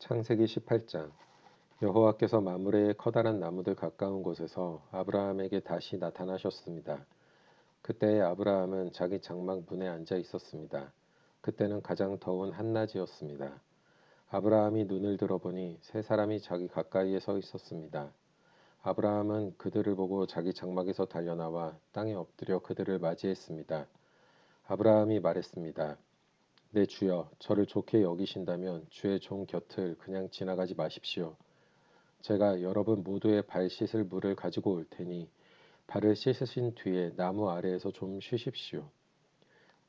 창세기 18장. 여호와께서 마므레의 커다란 나무들 가까운 곳에서 아브라함에게 다시 나타나셨습니다. 그때 아브라함은 자기 장막 문에 앉아 있었습니다. 그때는 가장 더운 한낮이었습니다. 아브라함이 눈을 들어보니 세 사람이 자기 가까이에 서 있었습니다. 아브라함은 그들을 보고 자기 장막에서 달려나와 땅에 엎드려 그들을 맞이했습니다. 아브라함이 말했습니다. 내 주여, 저를 좋게 여기신다면 주의 종 곁을 그냥 지나가지 마십시오. 제가 여러분 모두의 발 씻을 물을 가지고 올 테니 발을 씻으신 뒤에 나무 아래에서 좀 쉬십시오.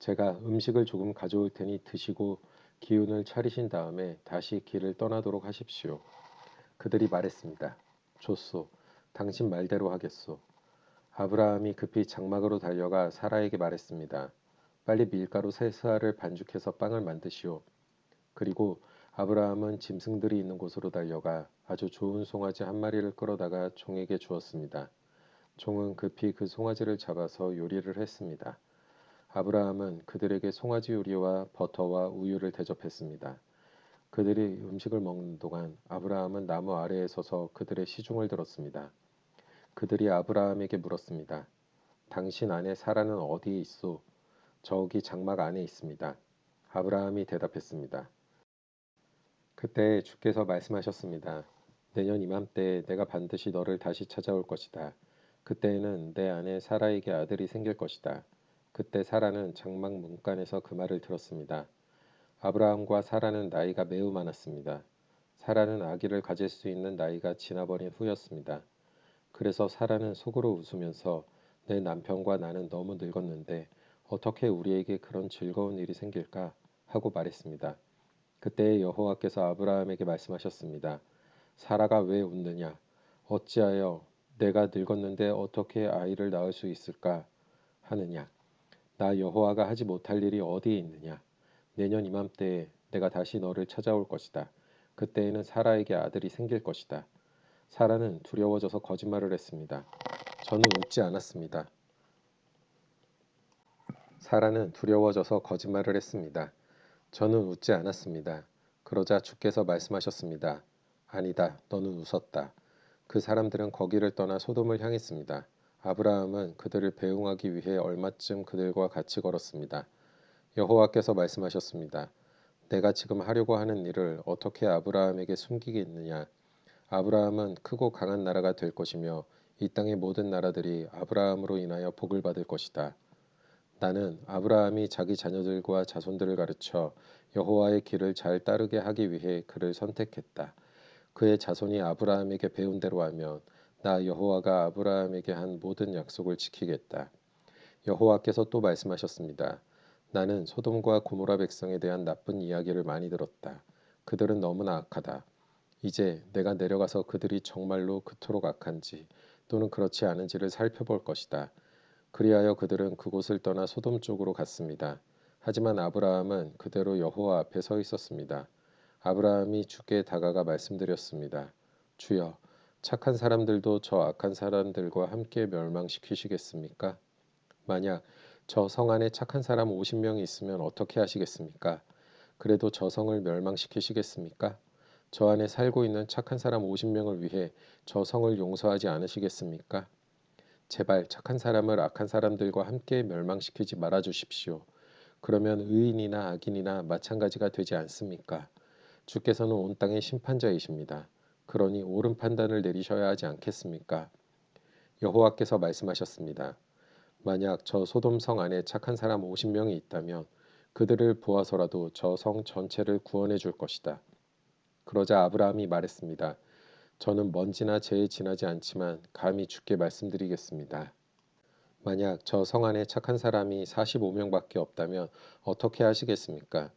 제가 음식을 조금 가져올 테니 드시고 기운을 차리신 다음에 다시 길을 떠나도록 하십시오. 그들이 말했습니다. 좋소. 당신 말대로 하겠소. 아브라함이 급히 장막으로 달려가 사라에게 말했습니다. 빨리 밀가루 세 스아를 반죽해서 빵을 만드시오. 그리고 아브라함은 짐승들이 있는 곳으로 달려가 아주 좋은 송아지 한 마리를 끌어다가 종에게 주었습니다. 종은 급히 그 송아지를 잡아서 요리를 했습니다. 아브라함은 그들에게 송아지 요리와 버터와 우유를 대접했습니다. 그들이 음식을 먹는 동안 아브라함은 나무 아래에 서서 그들의 시중을 들었습니다. 그들이 아브라함에게 물었습니다. 당신 아내 사라는 어디에 있소? 저기 장막 안에 있습니다. 아브라함이 대답했습니다. 그때 주께서 말씀하셨습니다. 내년 이맘때에 내가 반드시 너를 다시 찾아올 것이다. 그때에는 내 아내 사라에게 아들이 생길 것이다. 그때 사라는 장막 문간에서 그 말을 들었습니다. 아브라함과 사라는 나이가 매우 많았습니다. 사라는 아기를 가질 수 있는 나이가 지나버린 후였습니다. 그래서 사라는 속으로 웃으면서 내 남편과 나는 너무 늙었는데 어떻게 우리에게 그런 즐거운 일이 생길까 하고 말했습니다. 그때 여호와께서 아브라함에게 말씀하셨습니다. 사라가 왜 웃느냐? 어찌하여 내가 늙었는데 어떻게 아이를 낳을 수 있을까 하느냐? 나 여호와가 하지 못할 일이 어디에 있느냐? 내년 이맘때에 내가 다시 너를 찾아올 것이다. 그때에는 사라에게 아들이 생길 것이다. 사라는 두려워져서 거짓말을 했습니다. 저는 웃지 않았습니다. 사라는 두려워져서 거짓말을 했습니다. 저는 웃지 않았습니다. 그러자 주께서 말씀하셨습니다. 아니다, 너는 웃었다. 그 사람들은 거기를 떠나 소돔을 향했습니다. 아브라함은 그들을 배웅하기 위해 얼마쯤 그들과 같이 걸었습니다. 여호와께서 말씀하셨습니다. 내가 지금 하려고 하는 일을 어떻게 아브라함에게 숨기겠느냐? 아브라함은 크고 강한 나라가 될 것이며 이 땅의 모든 나라들이 아브라함으로 인하여 복을 받을 것이다. 나는 아브라함이 자기 자녀들과 자손들을 가르쳐 여호와의 길을 잘 따르게 하기 위해 그를 선택했다. 그의 자손이 아브라함에게 배운 대로 하면 나 여호와가 아브라함에게 한 모든 약속을 지키겠다. 여호와께서 또 말씀하셨습니다. 나는 소돔과 고모라 백성에 대한 나쁜 이야기를 많이 들었다. 그들은 너무나 악하다. 이제 내가 내려가서 그들이 정말로 그토록 악한지 또는 그렇지 않은지를 살펴볼 것이다. 그리하여 그들은 그곳을 떠나 소돔 쪽으로 갔습니다. 하지만 아브라함은 그대로 여호와 앞에 서 있었습니다. 아브라함이 주께 다가가 말씀드렸습니다. 주여, 착한 사람들도 저 악한 사람들과 함께 멸망시키시겠습니까? 만약 저 성 안에 착한 사람 50명이 있으면 어떻게 하시겠습니까? 그래도 저 성을 멸망시키시겠습니까? 저 안에 살고 있는 착한 사람 50명을 위해 저 성을 용서하지 않으시겠습니까? 제발 착한 사람을 악한 사람들과 함께 멸망시키지 말아 주십시오. 그러면 의인이나 악인이나 마찬가지가 되지 않습니까? 주께서는 온 땅의 심판자이십니다. 그러니 옳은 판단을 내리셔야 하지 않겠습니까? 여호와께서 말씀하셨습니다. 만약 저 소돔 성 안에 착한 사람 50명이 있다면 그들을 보아서라도 저 성 전체를 구원해 줄 것이다. 그러자 아브라함이 말했습니다. 저는 먼지나 재에 지나지 않지만 감히 주께 말씀드리겠습니다. 만약 저 성 안에 착한 사람이 45명밖에 없다면 어떻게 하시겠습니까?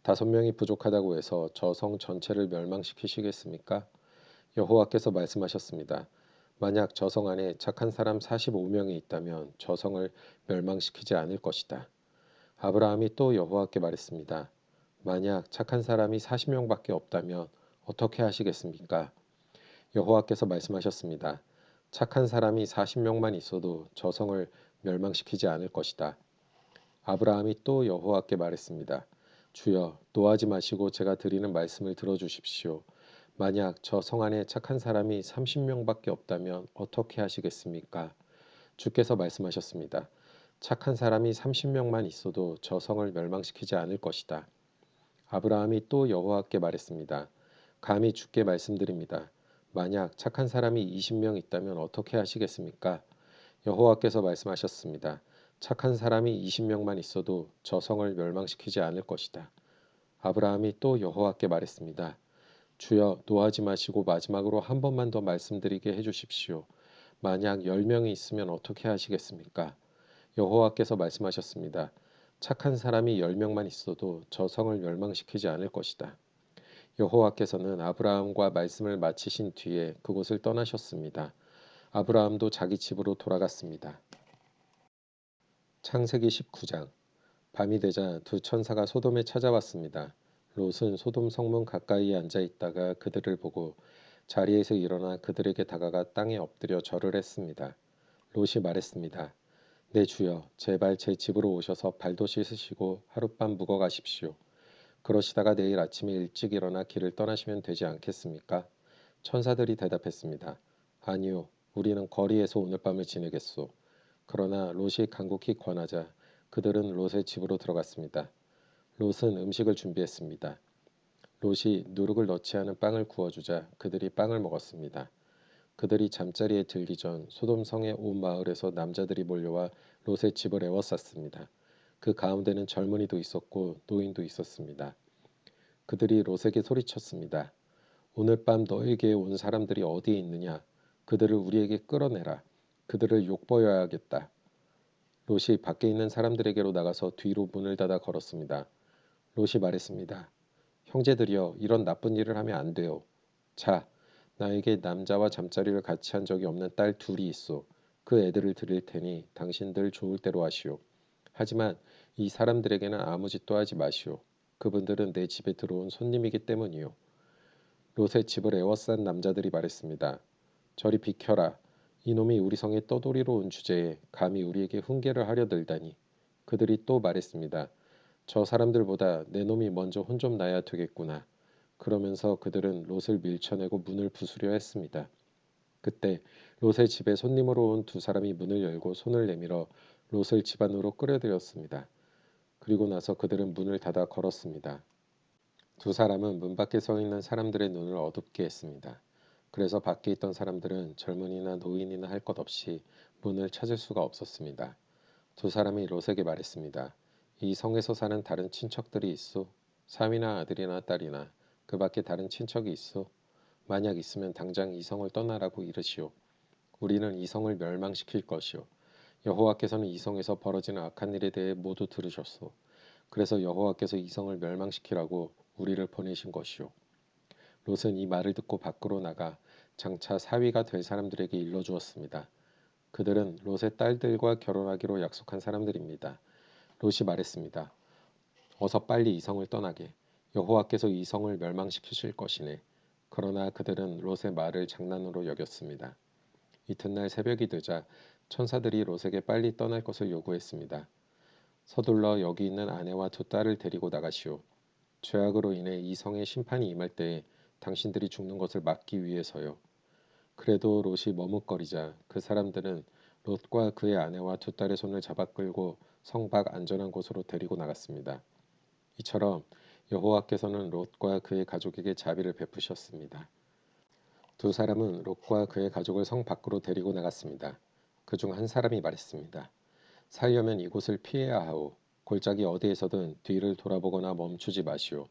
5명이 부족하다고 해서 저 성 전체를 멸망시키시겠습니까? 여호와께서 말씀하셨습니다. 만약 저 성 안에 착한 사람 45명이 있다면 저 성을 멸망시키지 않을 것이다. 아브라함이 또 여호와께 말했습니다. 만약 착한 사람이 40명밖에 없다면 어떻게 하시겠습니까? 여호와께서 말씀하셨습니다. 착한 사람이 40명만 있어도 저 성을 멸망시키지 않을 것이다. 아브라함이 또 여호와께 말했습니다. 주여, 노하지 마시고 제가 드리는 말씀을 들어주십시오. 만약 저 성 안에 착한 사람이 30명밖에 없다면 어떻게 하시겠습니까? 주께서 말씀하셨습니다. 착한 사람이 30명만 있어도 저 성을 멸망시키지 않을 것이다. 아브라함이 또 여호와께 말했습니다. 감히 주께 말씀드립니다. 만약 착한 사람이 20명 있다면 어떻게 하시겠습니까? 여호와께서 말씀하셨습니다. 착한 사람이 20명만 있어도 저 성을 멸망시키지 않을 것이다. 아브라함이 또 여호와께 말했습니다. 주여, 노하지 마시고 마지막으로 한 번만 더 말씀드리게 해주십시오. 만약 10명이 있으면 어떻게 하시겠습니까? 여호와께서 말씀하셨습니다. 착한 사람이 10명만 있어도 저 성을 멸망시키지 않을 것이다. 여호와께서는 아브라함과 말씀을 마치신 뒤에 그곳을 떠나셨습니다. 아브라함도 자기 집으로 돌아갔습니다. 창세기 19장. 밤이 되자 두 천사가 소돔에 찾아왔습니다. 롯은 소돔 성문 가까이에 앉아 있다가 그들을 보고 자리에서 일어나 그들에게 다가가 땅에 엎드려 절을 했습니다. 롯이 말했습니다. 내 주여, 제발 제 집으로 오셔서 발도 씻으시고 하룻밤 묵어 가십시오. 그러시다가 내일 아침에 일찍 일어나 길을 떠나시면 되지 않겠습니까? 천사들이 대답했습니다. 아니요, 우리는 거리에서 오늘 밤을 지내겠소. 그러나 롯이 간곡히 권하자 그들은 롯의 집으로 들어갔습니다. 롯은 음식을 준비했습니다. 롯이 누룩을 넣지 않은 빵을 구워주자 그들이 빵을 먹었습니다. 그들이 잠자리에 들기 전 소돔 성의 온 마을에서 남자들이 몰려와 롯의 집을 에워쌌습니다. 그 가운데는 젊은이도 있었고 노인도 있었습니다. 그들이 롯에게 소리쳤습니다. 오늘 밤 너에게 온 사람들이 어디에 있느냐? 그들을 우리에게 끌어내라. 그들을 욕보여야겠다. 롯이 밖에 있는 사람들에게로 나가서 뒤로 문을 닫아 걸었습니다. 롯이 말했습니다. 형제들이여, 이런 나쁜 일을 하면 안 돼요. 자, 나에게 남자와 잠자리를 같이 한 적이 없는 딸 둘이 있어. 그 애들을 드릴 테니 당신들 좋을 대로 하시오. 하지만 이 사람들에게는 아무 짓도 하지 마시오. 그분들은 내 집에 들어온 손님이기 때문이요. 롯의 집을 에워싼 남자들이 말했습니다. 저리 비켜라. 이놈이 우리 성에 떠돌이로 온 주제에 감히 우리에게 훈계를 하려 들다니. 그들이 또 말했습니다. 저 사람들보다 내 놈이 먼저 혼 좀 나야 되겠구나. 그러면서 그들은 롯을 밀쳐내고 문을 부수려 했습니다. 그때 롯의 집에 손님으로 온 두 사람이 문을 열고 손을 내밀어 롯을 집 안으로 끌어들였습니다. 그리고 나서 그들은 문을 닫아 걸었습니다. 두 사람은 문 밖에 서 있는 사람들의 눈을 어둡게 했습니다. 그래서 밖에 있던 사람들은 젊은이나 노인이나 할 것 없이 문을 찾을 수가 없었습니다. 두 사람이 롯에게 말했습니다. 이 성에서 사는 다른 친척들이 있소? 사위나 아들이나 딸이나 그 밖에 다른 친척이 있소? 만약 있으면 당장 이 성을 떠나라고 이르시오. 우리는 이 성을 멸망시킬 것이오. 여호와께서는 이 성에서 벌어지는 악한 일에 대해 모두 들으셨소. 그래서 여호와께서 이 성을 멸망시키라고 우리를 보내신 것이오. 롯은 이 말을 듣고 밖으로 나가 장차 사위가 될 사람들에게 일러주었습니다. 그들은 롯의 딸들과 결혼하기로 약속한 사람들입니다. 롯이 말했습니다. 어서 빨리 이 성을 떠나게. 여호와께서 이 성을 멸망시키실 것이네. 그러나 그들은 롯의 말을 장난으로 여겼습니다. 이튿날 새벽이 되자 천사들이 롯에게 빨리 떠날 것을 요구했습니다. 서둘러 여기 있는 아내와 두 딸을 데리고 나가시오. 죄악으로 인해 이 성에 심판이 임할 때에 당신들이 죽는 것을 막기 위해서요. 그래도 롯이 머뭇거리자 그 사람들은 롯과 그의 아내와 두 딸의 손을 잡아 끌고 성 밖 안전한 곳으로 데리고 나갔습니다. 이처럼 여호와께서는 롯과 그의 가족에게 자비를 베푸셨습니다. 두 사람은 롯과 그의 가족을 성 밖으로 데리고 나갔습니다. 그중 한 사람이 말했습니다. 살려면 이곳을 피해야 하오. 골짜기 어디에서든 뒤를 돌아보거나 멈추지 마시오.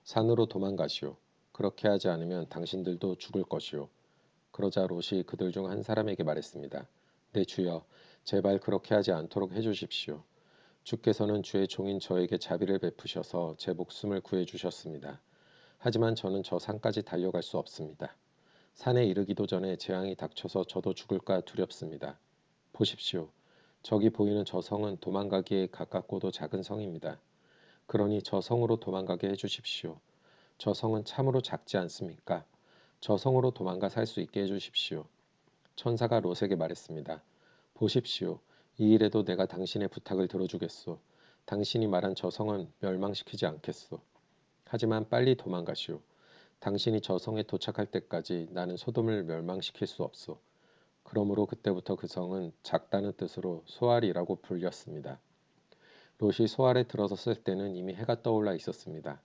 산으로 도망가시오. 그렇게 하지 않으면 당신들도 죽을 것이오. 그러자 롯이 그들 중 한 사람에게 말했습니다. 내 주여, 제발 그렇게 하지 않도록 해주십시오. 주께서는 주의 종인 저에게 자비를 베푸셔서 제 목숨을 구해주셨습니다. 하지만 저는 저 산까지 달려갈 수 없습니다. 산에 이르기도 전에 재앙이 닥쳐서 저도 죽을까 두렵습니다. 보십시오. 저기 보이는 저 성은 도망가기에 가깝고도 작은 성입니다. 그러니 저 성으로 도망가게 해주십시오. 저 성은 참으로 작지 않습니까? 저 성으로 도망가 살 수 있게 해주십시오. 천사가 롯에게 말했습니다. 보십시오. 이 일에도 내가 당신의 부탁을 들어주겠소. 당신이 말한 저 성은 멸망시키지 않겠소. 하지만 빨리 도망가시오. 당신이 저 성에 도착할 때까지 나는 소돔을 멸망시킬 수 없소. 그러므로 그때부터 그 성은 작다는 뜻으로 소알이라고 불렸습니다. 롯이 소알에 들어섰을 때는 이미 해가 떠올라 있었습니다.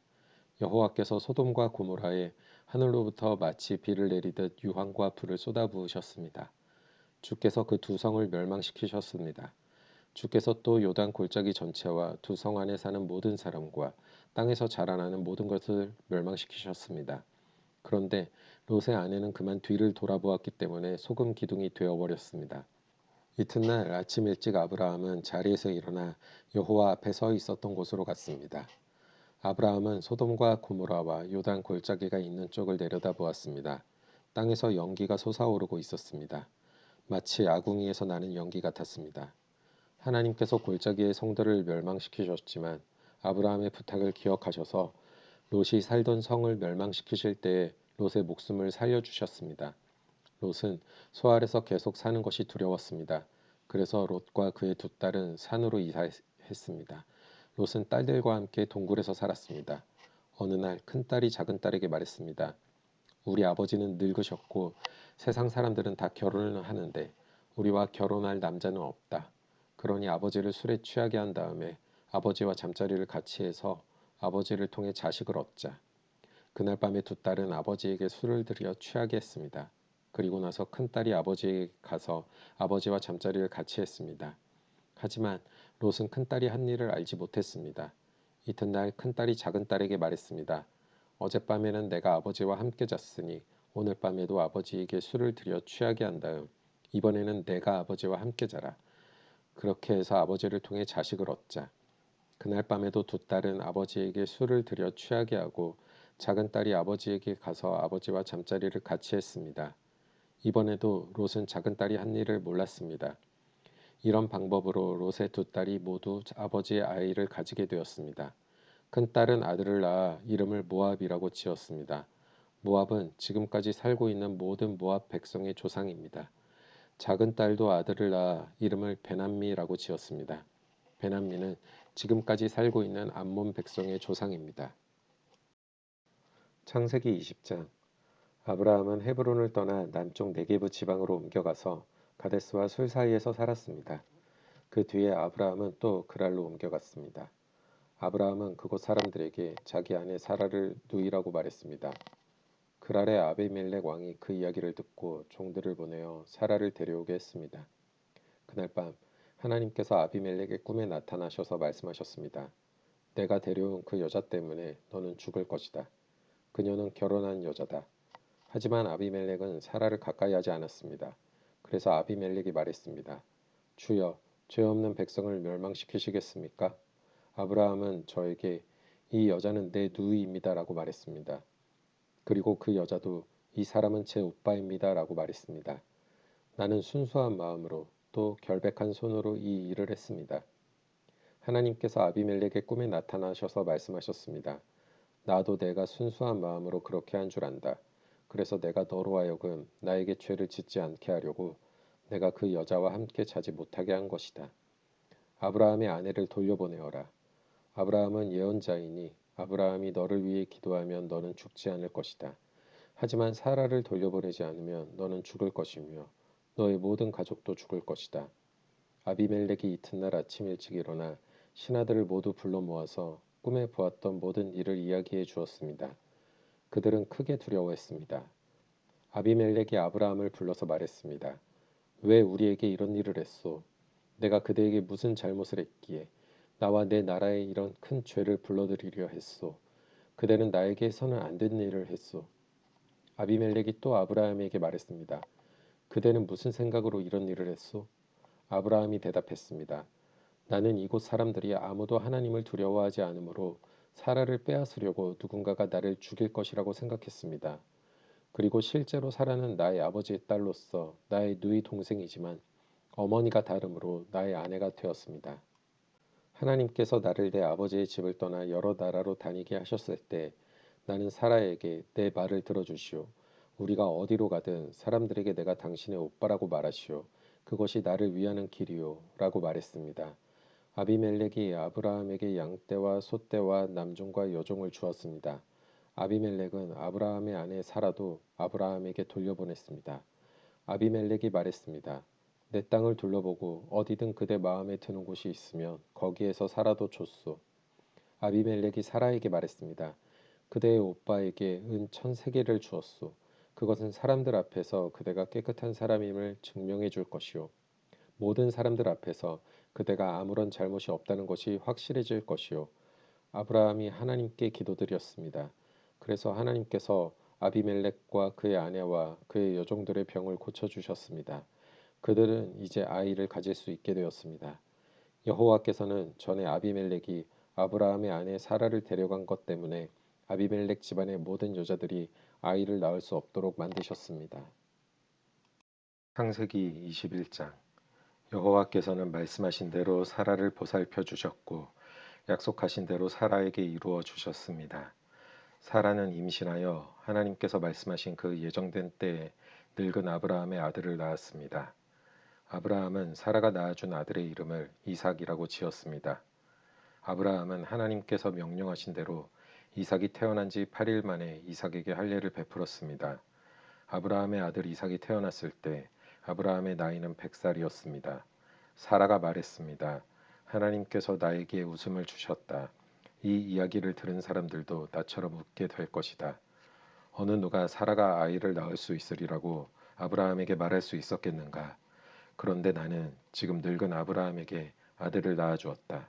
여호와께서 소돔과 고모라에 하늘로부터 마치 비를 내리듯 유황과 불을 쏟아부으셨습니다. 주께서 그 두 성을 멸망시키셨습니다. 주께서 또 요단 골짜기 전체와 두 성 안에 사는 모든 사람과 땅에서 자라나는 모든 것을 멸망시키셨습니다. 그런데 롯의 아내는 그만 뒤를 돌아보았기 때문에 소금 기둥이 되어버렸습니다. 이튿날 아침 일찍 아브라함은 자리에서 일어나 여호와 앞에 서 있었던 곳으로 갔습니다. 아브라함은 소돔과 고모라와 요단 골짜기가 있는 쪽을 내려다보았습니다. 땅에서 연기가 솟아오르고 있었습니다. 마치 아궁이에서 나는 연기 같았습니다. 하나님께서 골짜기의 성들을 멸망시키셨지만 아브라함의 부탁을 기억하셔서 롯이 살던 성을 멸망시키실 때에 롯의 목숨을 살려주셨습니다. 롯은 소알에서 계속 사는 것이 두려웠습니다. 그래서 롯과 그의 두 딸은 산으로 이사했습니다. 롯은 딸들과 함께 동굴에서 살았습니다. 어느 날 큰딸이 작은딸에게 말했습니다. 우리 아버지는 늙으셨고 세상 사람들은 다 결혼을 하는데 우리와 결혼할 남자는 없다. 그러니 아버지를 술에 취하게 한 다음에 아버지와 잠자리를 같이 해서 아버지를 통해 자식을 얻자. 그날 밤에 두 딸은 아버지에게 술을 들여 취하게 했습니다. 그리고 나서 큰딸이 아버지에게 가서 아버지와 잠자리를 같이 했습니다. 하지만 롯은 큰딸이 한 일을 알지 못했습니다. 이튿날 큰딸이 작은딸에게 말했습니다. 어젯밤에는 내가 아버지와 함께 잤으니 오늘 밤에도 아버지에게 술을 들여 취하게 한 다음 이번에는 내가 아버지와 함께 자라. 그렇게 해서 아버지를 통해 자식을 얻자. 그날 밤에도 두 딸은 아버지에게 술을 들여 취하게 하고 작은 딸이 아버지에게 가서 아버지와 잠자리를 같이 했습니다. 이번에도 롯은 작은 딸이 한 일을 몰랐습니다. 이런 방법으로 롯의 두 딸이 모두 아버지의 아이를 가지게 되었습니다. 큰 딸은 아들을 낳아 이름을 모압이라고 지었습니다. 모압은 지금까지 살고 있는 모든 모압 백성의 조상입니다. 작은 딸도 아들을 낳아 이름을 베남미라고 지었습니다. 베남미는 지금까지 살고 있는 암몬 백성의 조상입니다. 창세기 20장 아브라함은 헤브론을 떠나 남쪽 네게브 지방으로 옮겨가서 가데스와 술 사이에서 살았습니다. 그 뒤에 아브라함은 또 그랄로 옮겨갔습니다. 아브라함은 그곳 사람들에게 자기 아내 사라를 누이라고 말했습니다. 그랄의 아비멜렉 왕이 그 이야기를 듣고 종들을 보내어 사라를 데려오게 했습니다. 그날 밤 하나님께서 아비멜렉의 꿈에 나타나셔서 말씀하셨습니다. 내가 데려온 그 여자 때문에 너는 죽을 것이다. 그녀는 결혼한 여자다. 하지만 아비멜렉은 사라를 가까이 하지 않았습니다. 그래서 아비멜렉이 말했습니다. 주여, 죄 없는 백성을 멸망시키시겠습니까? 아브라함은 저에게 이 여자는 내 누이입니다라고 말했습니다. 그리고 그 여자도 이 사람은 제 오빠입니다라고 말했습니다. 나는 순수한 마음으로 또 결백한 손으로 이 일을 했습니다. 하나님께서 아비멜렉의 꿈에 나타나셔서 말씀하셨습니다. 나도 내가 순수한 마음으로 그렇게 한 줄 안다. 그래서 내가 너로 하여금 나에게 죄를 짓지 않게 하려고 내가 그 여자와 함께 자지 못하게 한 것이다. 아브라함의 아내를 돌려보내어라. 아브라함은 예언자이니 아브라함이 너를 위해 기도하면 너는 죽지 않을 것이다. 하지만 사라를 돌려보내지 않으면 너는 죽을 것이며 너의 모든 가족도 죽을 것이다. 아비멜렉이 이튿날 아침 일찍 일어나 신하들을 모두 불러 모아서 꿈에 보았던 모든 일을 이야기해 주었습니다. 그들은 크게 두려워했습니다. 아비멜렉이 아브라함을 불러서 말했습니다. 왜 우리에게 이런 일을 했소? 내가 그대에게 무슨 잘못을 했기에 나와 내 나라에 이런 큰 죄를 불러들이려 했소? 그대는 나에게 해서는 안 되는 일을 했소. 아비멜렉이 또 아브라함에게 말했습니다. 그대는 무슨 생각으로 이런 일을 했소? 아브라함이 대답했습니다. 나는 이곳 사람들이 아무도 하나님을 두려워하지 않으므로 사라를 빼앗으려고 누군가가 나를 죽일 것이라고 생각했습니다. 그리고 실제로 사라는 나의 아버지의 딸로서 나의 누이 동생이지만 어머니가 다름으로 나의 아내가 되었습니다. 하나님께서 나를 내 아버지의 집을 떠나 여러 나라로 다니게 하셨을 때 나는 사라에게 내 말을 들어주시오. 우리가 어디로 가든 사람들에게 내가 당신의 오빠라고 말하시오. 그것이 나를 위하는 길이요. 라고 말했습니다. 아비멜렉이 아브라함에게 양떼와 소떼와 남종과 여종을 주었습니다. 아비멜렉은 아브라함의 아내 사라도 아브라함에게 돌려보냈습니다. 아비멜렉이 말했습니다. 내 땅을 둘러보고 어디든 그대 마음에 드는 곳이 있으면 거기에서 살아도 좋소. 아비멜렉이 사라에게 말했습니다. 그대의 오빠에게 은 1,000세겔을 주었소. 그것은 사람들 앞에서 그대가 깨끗한 사람임을 증명해 줄 것이요. 모든 사람들 앞에서 그대가 아무런 잘못이 없다는 것이 확실해질 것이요. 아브라함이 하나님께 기도드렸습니다. 그래서 하나님께서 아비멜렉과 그의 아내와 그의 여종들의 병을 고쳐주셨습니다. 그들은 이제 아이를 가질 수 있게 되었습니다. 여호와께서는 전에 아비멜렉이 아브라함의 아내 사라를 데려간 것 때문에 아비멜렉 집안의 모든 여자들이 아이를 낳을 수 없도록 만드셨습니다. 창세기 21장. 여호와께서는 말씀하신 대로 사라를 보살펴 주셨고 약속하신 대로 사라에게 이루어 주셨습니다. 사라는 임신하여 하나님께서 말씀하신 그 예정된 때에 늙은 아브라함의 아들을 낳았습니다. 아브라함은 사라가 낳아준 아들의 이름을 이삭이라고 지었습니다. 아브라함은 하나님께서 명령하신 대로 이삭이 태어난 지 8일 만에 이삭에게 할례를 베풀었습니다. 아브라함의 아들 이삭이 태어났을 때 아브라함의 나이는 100살이었습니다. 사라가 말했습니다. 하나님께서 나에게 웃음을 주셨다. 이 이야기를 들은 사람들도 나처럼 웃게 될 것이다. 어느 누가 사라가 아이를 낳을 수 있으리라고 아브라함에게 말할 수 있었겠는가? 그런데 나는 지금 늙은 아브라함에게 아들을 낳아주었다.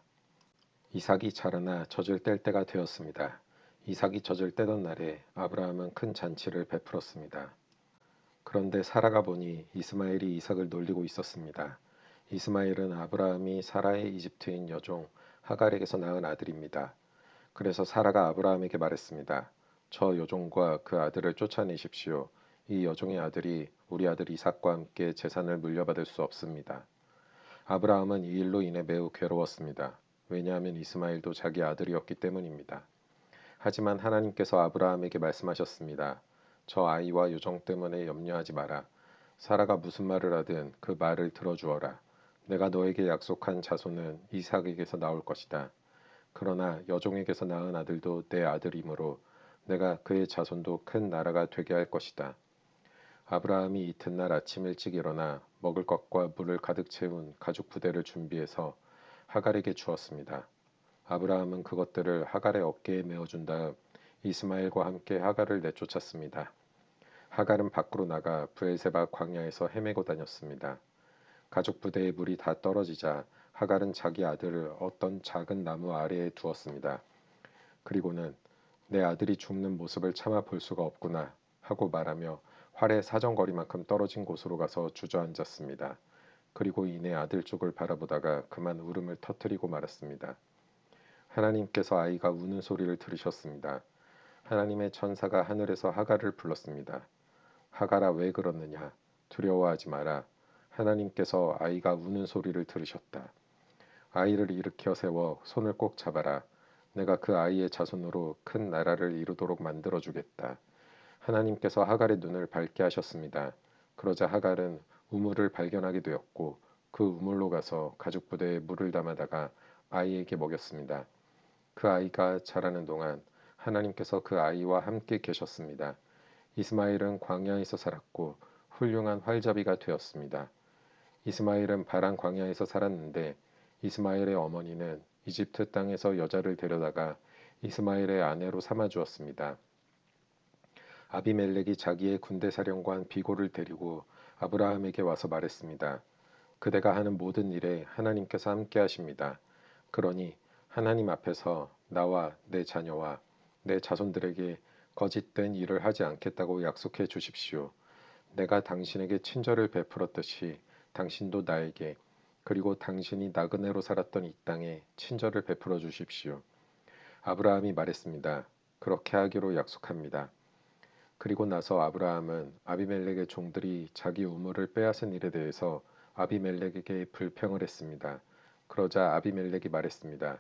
이삭이 자라나 젖을 뗄 때가 되었습니다. 이삭이 젖을 떼던 날에 아브라함은 큰 잔치를 베풀었습니다. 그런데 사라가 보니 이스마엘이 이삭을 놀리고 있었습니다. 이스마엘은 아브라함이 사라의 이집트인 여종 하갈에게서 낳은 아들입니다. 그래서 사라가 아브라함에게 말했습니다. 저 여종과 그 아들을 쫓아내십시오. 이 여종의 아들이 우리 아들 이삭과 함께 재산을 물려받을 수 없습니다. 아브라함은 이 일로 인해 매우 괴로웠습니다. 왜냐하면 이스마엘도 자기 아들이었기 때문입니다. 하지만 하나님께서 아브라함에게 말씀하셨습니다. 저 아이와 여종 때문에 염려하지 마라. 사라가 무슨 말을 하든 그 말을 들어주어라. 내가 너에게 약속한 자손은 이삭에게서 나올 것이다. 그러나 여종에게서 낳은 아들도 내 아들이므로 내가 그의 자손도 큰 나라가 되게 할 것이다. 아브라함이 이튿날 아침 일찍 일어나 먹을 것과 물을 가득 채운 가죽 부대를 준비해서 하갈에게 주었습니다. 아브라함은 그것들을 하갈의 어깨에 메어준 다음 이스마엘과 함께 하갈을 내쫓았습니다. 하갈은 밖으로 나가 브엘세바 광야에서 헤매고 다녔습니다. 가죽 부대의 물이 다 떨어지자 하갈은 자기 아들을 어떤 작은 나무 아래에 두었습니다. 그리고는 내 아들이 죽는 모습을 차마 볼 수가 없구나 하고 말하며 활의 사정거리만큼 떨어진 곳으로 가서 주저앉았습니다. 그리고 이내 아들 쪽을 바라보다가 그만 울음을 터뜨리고 말았습니다. 하나님께서 아이가 우는 소리를 들으셨습니다. 하나님의 천사가 하늘에서 하갈을 불렀습니다. 하갈아 왜 그러느냐? 두려워하지 마라. 하나님께서 아이가 우는 소리를 들으셨다. 아이를 일으켜 세워 손을 꼭 잡아라. 내가 그 아이의 자손으로 큰 나라를 이루도록 만들어주겠다. 하나님께서 하갈의 눈을 밝게 하셨습니다. 그러자 하갈은 우물을 발견하게 되었고 그 우물로 가서 가죽 부대에 물을 담아다가 아이에게 먹였습니다. 그 아이가 자라는 동안 하나님께서 그 아이와 함께 계셨습니다. 이스마엘은 광야에서 살았고 훌륭한 활잡이가 되었습니다. 이스마엘은 바란 광야에서 살았는데 이스마엘의 어머니는 이집트 땅에서 여자를 데려다가 이스마엘의 아내로 삼아 주었습니다. 아비멜렉이 자기의 군대 사령관 비골을 데리고 아브라함에게 와서 말했습니다. 그대가 하는 모든 일에 하나님께서 함께 하십니다. 그러니 하나님 앞에서 나와 내 자녀와 내 자손들에게 거짓된 일을 하지 않겠다고 약속해 주십시오. 내가 당신에게 친절을 베풀었듯이 당신도 나에게 그리고 당신이 나그네로 살았던 이 땅에 친절을 베풀어 주십시오. 아브라함이 말했습니다. 그렇게 하기로 약속합니다. 그리고 나서 아브라함은 아비멜렉의 종들이 자기 우물을 빼앗은 일에 대해서 아비멜렉에게 불평을 했습니다. 그러자 아비멜렉이 말했습니다.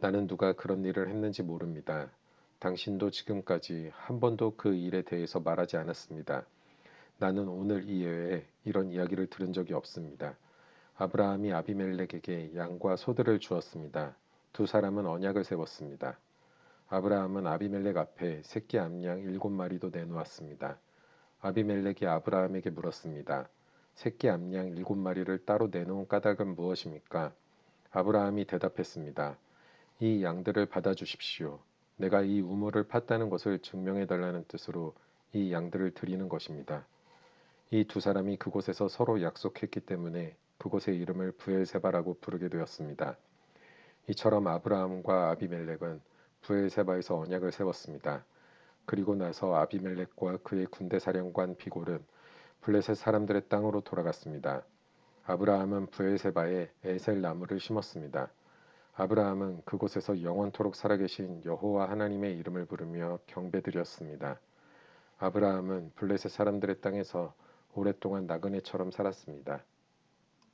나는 누가 그런 일을 했는지 모릅니다. 당신도 지금까지 한 번도 그 일에 대해서 말하지 않았습니다. 나는 오늘 이외에 이런 이야기를 들은 적이 없습니다. 아브라함이 아비멜렉에게 양과 소들을 주었습니다. 두 사람은 언약을 세웠습니다. 아브라함은 아비멜렉 앞에 새끼 암양 7마리도 내놓았습니다. 아비멜렉이 아브라함에게 물었습니다. 새끼 암양 7마리를 따로 내놓은 까닭은 무엇입니까? 아브라함이 대답했습니다. 이 양들을 받아주십시오. 내가 이 우물을 팠다는 것을 증명해달라는 뜻으로 이 양들을 드리는 것입니다. 이 두 사람이 그곳에서 서로 약속했기 때문에 그곳의 이름을 브엘세바라고 부르게 되었습니다. 이처럼 아브라함과 아비멜렉은 브엘세바에서 언약을 세웠습니다. 그리고 나서 아비멜렉과 그의 군대 사령관 비골은 블레셋 사람들의 땅으로 돌아갔습니다. 아브라함은 브엘세바에 에셀 나무를 심었습니다. 아브라함은 그곳에서 영원토록 살아계신 여호와 하나님의 이름을 부르며 경배드렸습니다. 아브라함은 블레셋 사람들의 땅에서 오랫동안 나그네처럼 살았습니다.